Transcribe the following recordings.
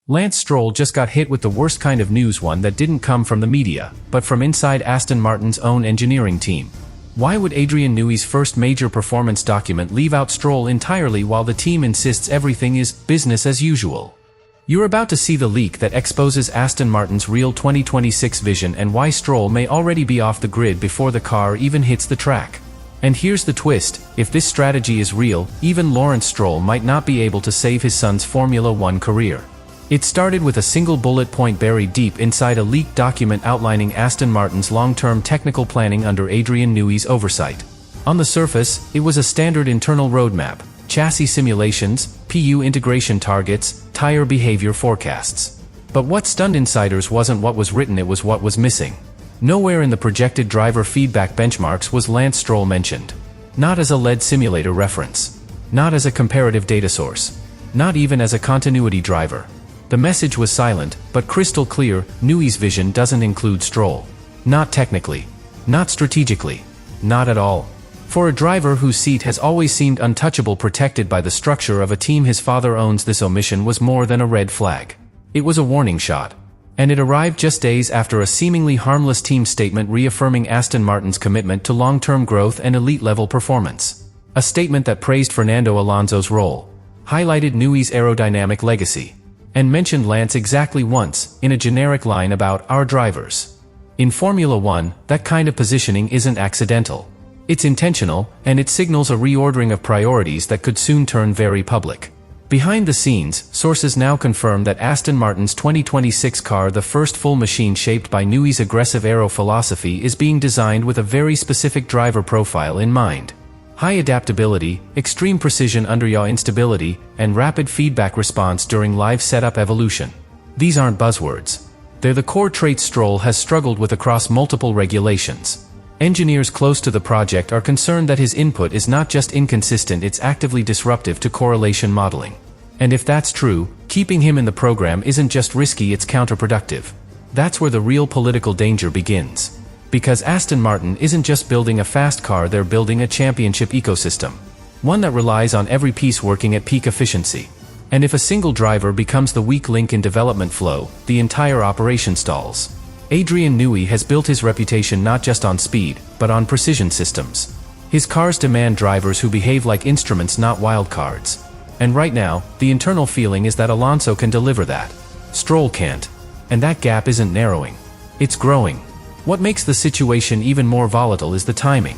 Lance Stroll just got hit with the worst kind of news, one that didn't come from the media, but from inside Aston Martin's own engineering team. Why would Adrian Newey's first major performance document leave out Stroll entirely while the team insists everything is business as usual? You're about to see the leak that exposes Aston Martin's real 2026 vision and why Stroll may already be off the grid before the car even hits the track. And here's the twist: if this strategy is real, even Lawrence Stroll might not be able to save his son's Formula One career. It started with a single bullet point buried deep inside a leaked document outlining Aston Martin's long-term technical planning under Adrian Newey's oversight. On the surface, it was a standard internal roadmap: chassis simulations, PU integration targets, tire behavior forecasts. But what stunned insiders wasn't what was written, it was what was missing. Nowhere in the projected driver feedback benchmarks was Lance Stroll mentioned. Not as a lead simulator reference. Not as a comparative data source. Not even as a continuity driver. The message was silent, but crystal clear: Newey's vision doesn't include Stroll. Not technically. Not strategically. Not at all. For a driver whose seat has always seemed untouchable, protected by the structure of a team his father owns, this omission was more than a red flag. It was a warning shot. And it arrived just days after a seemingly harmless team statement reaffirming Aston Martin's commitment to long-term growth and elite-level performance. A statement that praised Fernando Alonso's role, highlighted Newey's aerodynamic legacy, and mentioned Lance exactly once, in a generic line about our drivers. In Formula One, that kind of positioning isn't accidental. It's intentional, and it signals a reordering of priorities that could soon turn very public. Behind the scenes, sources now confirm that Aston Martin's 2026 car, the first full machine shaped by Newey's aggressive aero philosophy, is being designed with a very specific driver profile in mind. High adaptability, extreme precision under yaw instability, and rapid feedback response during live setup evolution. These aren't buzzwords. They're the core traits Stroll has struggled with across multiple regulations. Engineers close to the project are concerned that his input is not just inconsistent, it's actively disruptive to correlation modeling. And if that's true, keeping him in the program isn't just risky, it's counterproductive. That's where the real political danger begins. Because Aston Martin isn't just building a fast car, they're building a championship ecosystem. One that relies on every piece working at peak efficiency. And if a single driver becomes the weak link in development flow, the entire operation stalls. Adrian Newey has built his reputation not just on speed, but on precision systems. His cars demand drivers who behave like instruments, not wildcards. And right now, the internal feeling is that Alonso can deliver that. Stroll can't. And that gap isn't narrowing. It's growing. What makes the situation even more volatile is the timing.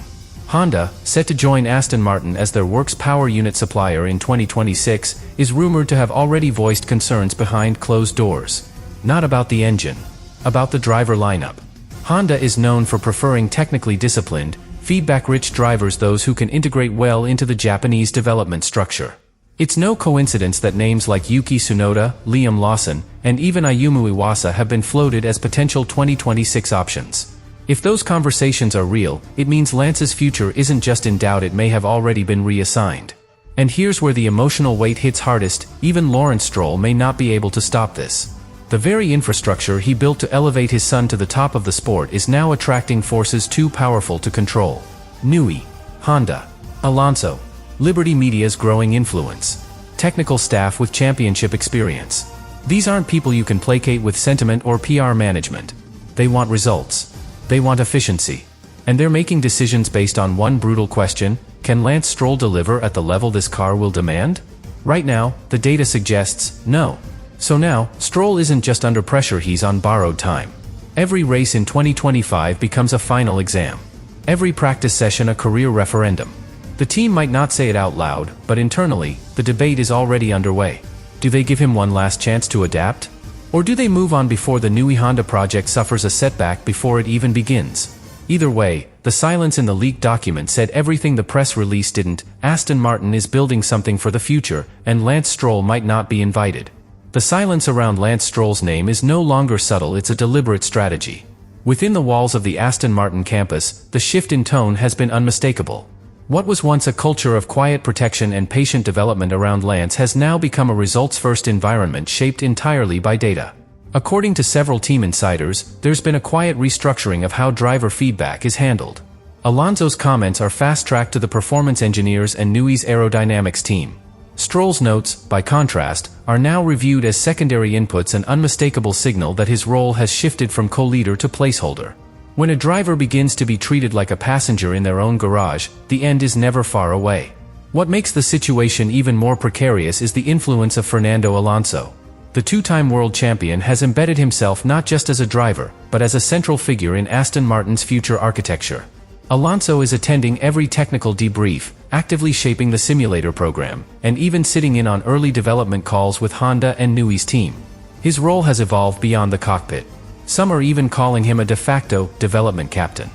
Honda, set to join Aston Martin as their works power unit supplier in 2026, is rumored to have already voiced concerns behind closed doors. Not about the engine. About the driver lineup. Honda is known for preferring technically disciplined, feedback-rich drivers, those who can integrate well into the Japanese development structure. It's no coincidence that names like Yuki Tsunoda, Liam Lawson, and even Ayumu Iwasa have been floated as potential 2026 options. If those conversations are real, it means Lance's future isn't just in doubt, it may have already been reassigned. And here's where the emotional weight hits hardest: even Lawrence Stroll may not be able to stop this. The very infrastructure he built to elevate his son to the top of the sport is now attracting forces too powerful to control. Newey, Honda, Alonso, Liberty Media's growing influence, technical staff with championship experience. These aren't people you can placate with sentiment or PR management. They want results. They want efficiency. And they're making decisions based on one brutal question: can Lance Stroll deliver at the level this car will demand? Right now, the data suggests no. So now, Stroll isn't just under pressure, he's on borrowed time. Every race in 2025 becomes a final exam. Every practice session a career referendum. The team might not say it out loud, but internally, the debate is already underway. Do they give him one last chance to adapt? Or do they move on before the Newey Honda project suffers a setback before it even begins? Either way, the silence in the leaked document said everything the press release didn't. Aston Martin is building something for the future, and Lance Stroll might not be invited. The silence around Lance Stroll's name is no longer subtle, it's a deliberate strategy. Within the walls of the Aston Martin campus, the shift in tone has been unmistakable. What was once a culture of quiet protection and patient development around Lance has now become a results-first environment shaped entirely by data. According to several team insiders, there's been a quiet restructuring of how driver feedback is handled. Alonso's comments are fast-tracked to the performance engineers and Newey's aerodynamics team. Stroll's notes, by contrast, are now reviewed as secondary inputs, an unmistakable signal that his role has shifted from co-leader to placeholder. When a driver begins to be treated like a passenger in their own garage, the end is never far away. What makes the situation even more precarious is the influence of Fernando Alonso. The two-time world champion has embedded himself not just as a driver, but as a central figure in Aston Martin's future architecture. Alonso is attending every technical debrief, actively shaping the simulator program, and even sitting in on early development calls with Honda and Newey's team. His role has evolved beyond the cockpit. Some are even calling him a de facto development captain.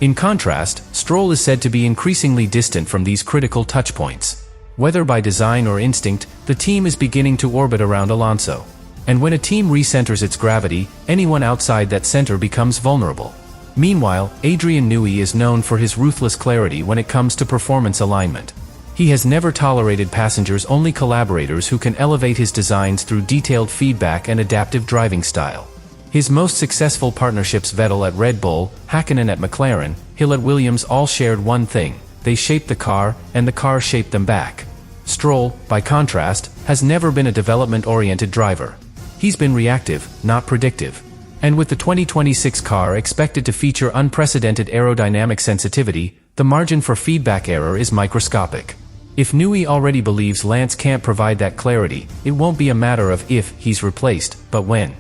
In contrast, Stroll is said to be increasingly distant from these critical touchpoints. Whether by design or instinct, the team is beginning to orbit around Alonso. And when a team recenters its gravity, anyone outside that center becomes vulnerable. Meanwhile, Adrian Newey is known for his ruthless clarity when it comes to performance alignment. He has never tolerated passengers, only collaborators who can elevate his designs through detailed feedback and adaptive driving style. His most successful partnerships, Vettel at Red Bull, Hakkinen at McLaren, Hill at Williams, all shared one thing: they shaped the car, and the car shaped them back. Stroll, by contrast, has never been a development-oriented driver. He's been reactive, not predictive. And with the 2026 car expected to feature unprecedented aerodynamic sensitivity, the margin for feedback error is microscopic. If Newey already believes Lance can't provide that clarity, it won't be a matter of if he's replaced, but when.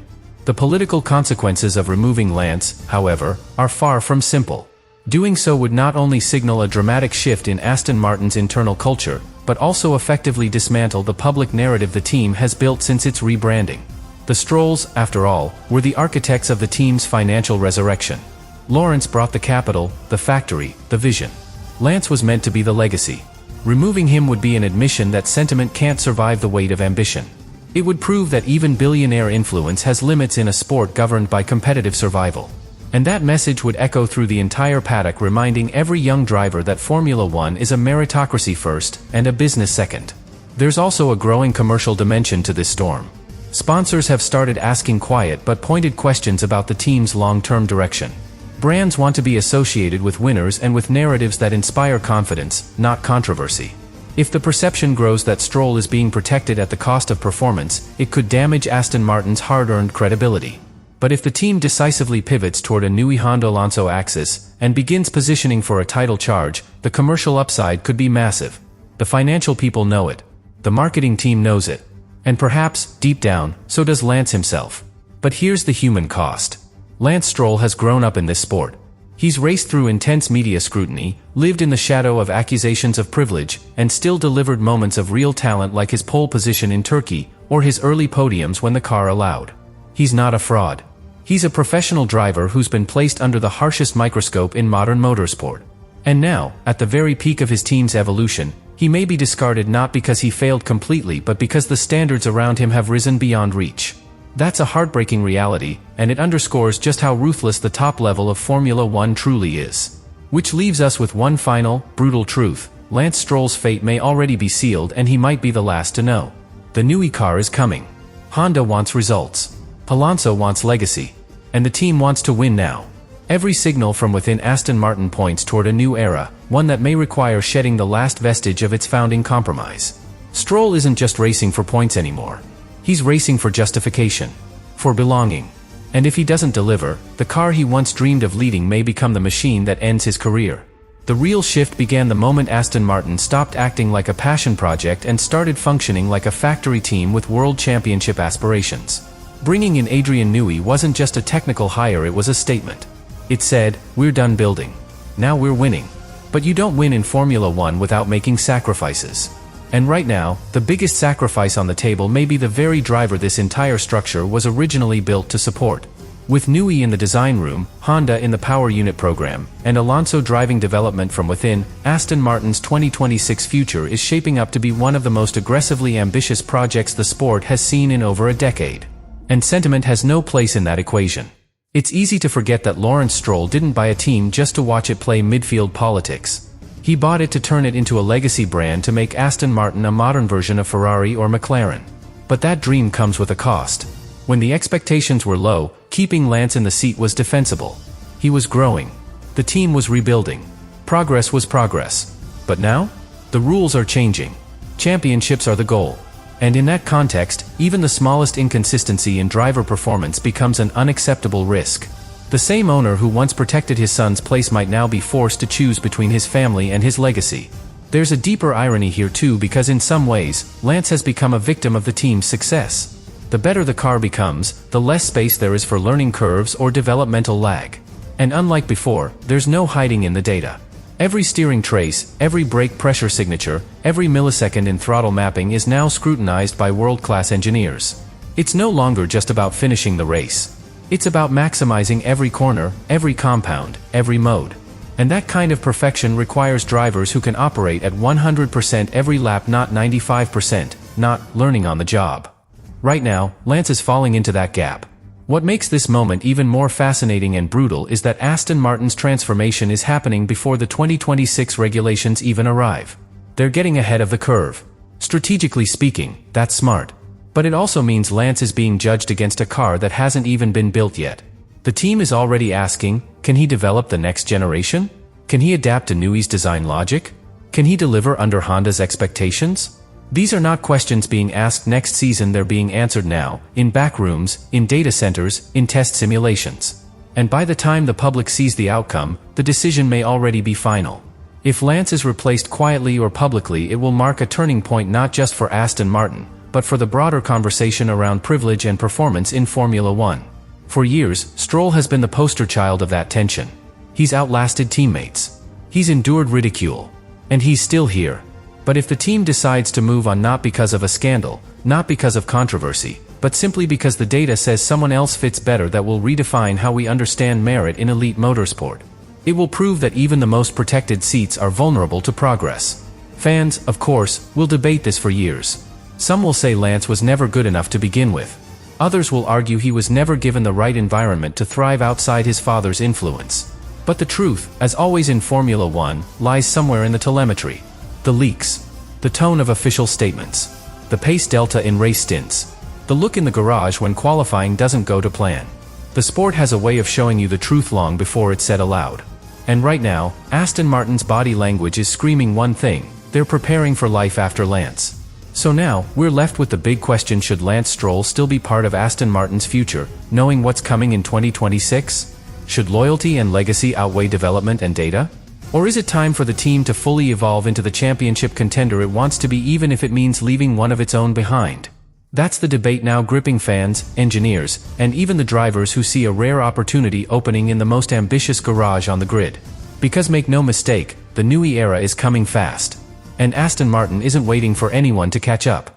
The political consequences of removing Lance, however, are far from simple. Doing so would not only signal a dramatic shift in Aston Martin's internal culture, but also effectively dismantle the public narrative the team has built since its rebranding. The Strolls, after all, were the architects of the team's financial resurrection. Lawrence brought the capital, the factory, the vision. Lance was meant to be the legacy. Removing him would be an admission that sentiment can't survive the weight of ambition. It would prove that even billionaire influence has limits in a sport governed by competitive survival. And that message would echo through the entire paddock, reminding every young driver that Formula One is a meritocracy first, and a business second. There's also a growing commercial dimension to this storm. Sponsors have started asking quiet but pointed questions about the team's long-term direction. Brands want to be associated with winners and with narratives that inspire confidence, not controversy. If the perception grows that Stroll is being protected at the cost of performance, it could damage Aston Martin's hard-earned credibility. But if the team decisively pivots toward a Newey-Honda-Alonso axis and begins positioning for a title charge, the commercial upside could be massive. The financial people know it. The marketing team knows it. And perhaps, deep down, so does Lance himself. But here's the human cost. Lance Stroll has grown up in this sport. He's raced through intense media scrutiny, lived in the shadow of accusations of privilege, and still delivered moments of real talent like his pole position in Turkey, or his early podiums when the car allowed. He's not a fraud. He's a professional driver who's been placed under the harshest microscope in modern motorsport. And now, at the very peak of his team's evolution, he may be discarded not because he failed completely but because the standards around him have risen beyond reach. That's a heartbreaking reality, and it underscores just how ruthless the top level of Formula One truly is. Which leaves us with one final, brutal truth: Lance Stroll's fate may already be sealed, and he might be the last to know. The Newey car is coming. Honda wants results. Alonso wants legacy. And the team wants to win now. Every signal from within Aston Martin points toward a new era, one that may require shedding the last vestige of its founding compromise. Stroll isn't just racing for points anymore. He's racing for justification, for belonging. And if he doesn't deliver, the car he once dreamed of leading may become the machine that ends his career. The real shift began the moment Aston Martin stopped acting like a passion project and started functioning like a factory team with world championship aspirations. Bringing in Adrian Newey wasn't just a technical hire, it was a statement. It said, "We're done building. Now we're winning." But you don't win in Formula One without making sacrifices. And right now, the biggest sacrifice on the table may be the very driver this entire structure was originally built to support. With Newey in the design room, Honda in the power unit program, and Alonso driving development from within, Aston Martin's 2026 future is shaping up to be one of the most aggressively ambitious projects the sport has seen in over a decade. And sentiment has no place in that equation. It's easy to forget that Lawrence Stroll didn't buy a team just to watch it play midfield politics. He bought it to turn it into a legacy brand, to make Aston Martin a modern version of Ferrari or McLaren. But that dream comes with a cost. When the expectations were low, keeping Lance in the seat was defensible. He was growing. The team was rebuilding. Progress was progress. But now? The rules are changing. Championships are the goal. And in that context, even the smallest inconsistency in driver performance becomes an unacceptable risk. The same owner who once protected his son's place might now be forced to choose between his family and his legacy. There's a deeper irony here too, because in some ways, Lance has become a victim of the team's success. The better the car becomes, the less space there is for learning curves or developmental lag. And unlike before, there's no hiding in the data. Every steering trace, every brake pressure signature, every millisecond in throttle mapping is now scrutinized by world-class engineers. It's no longer just about finishing the race. It's about maximizing every corner, every compound, every mode. And that kind of perfection requires drivers who can operate at 100% every lap, not 95%, not learning on the job. Right now, Lance is falling into that gap. What makes this moment even more fascinating and brutal is that Aston Martin's transformation is happening before the 2026 regulations even arrive. They're getting ahead of the curve. Strategically speaking, that's smart. But it also means Lance is being judged against a car that hasn't even been built yet. The team is already asking, can he develop the next generation? Can he adapt to Newey's design logic? Can he deliver under Honda's expectations? These are not questions being asked next season, they're being answered now, in back rooms, in data centers, in test simulations. And by the time the public sees the outcome, the decision may already be final. If Lance is replaced quietly or publicly, it will mark a turning point not just for Aston Martin, but for the broader conversation around privilege and performance in Formula One. For years, Stroll has been the poster child of that tension. He's outlasted teammates. He's endured ridicule. And he's still here. But if the team decides to move on, not because of a scandal, not because of controversy, but simply because the data says someone else fits better, that will redefine how we understand merit in elite motorsport. It will prove that even the most protected seats are vulnerable to progress. Fans, of course, will debate this for years. Some will say Lance was never good enough to begin with. Others will argue he was never given the right environment to thrive outside his father's influence. But the truth, as always in Formula One, lies somewhere in the telemetry. The leaks. The tone of official statements. The pace delta in race stints. The look in the garage when qualifying doesn't go to plan. The sport has a way of showing you the truth long before it's said aloud. And right now, Aston Martin's body language is screaming one thing: they're preparing for life after Lance. So now, we're left with the big question: should Lance Stroll still be part of Aston Martin's future, knowing what's coming in 2026? Should loyalty and legacy outweigh development and data? Or is it time for the team to fully evolve into the championship contender it wants to be, even if it means leaving one of its own behind? That's the debate now gripping fans, engineers, and even the drivers who see a rare opportunity opening in the most ambitious garage on the grid. Because make no mistake, the Newey era is coming fast. And Aston Martin isn't waiting for anyone to catch up.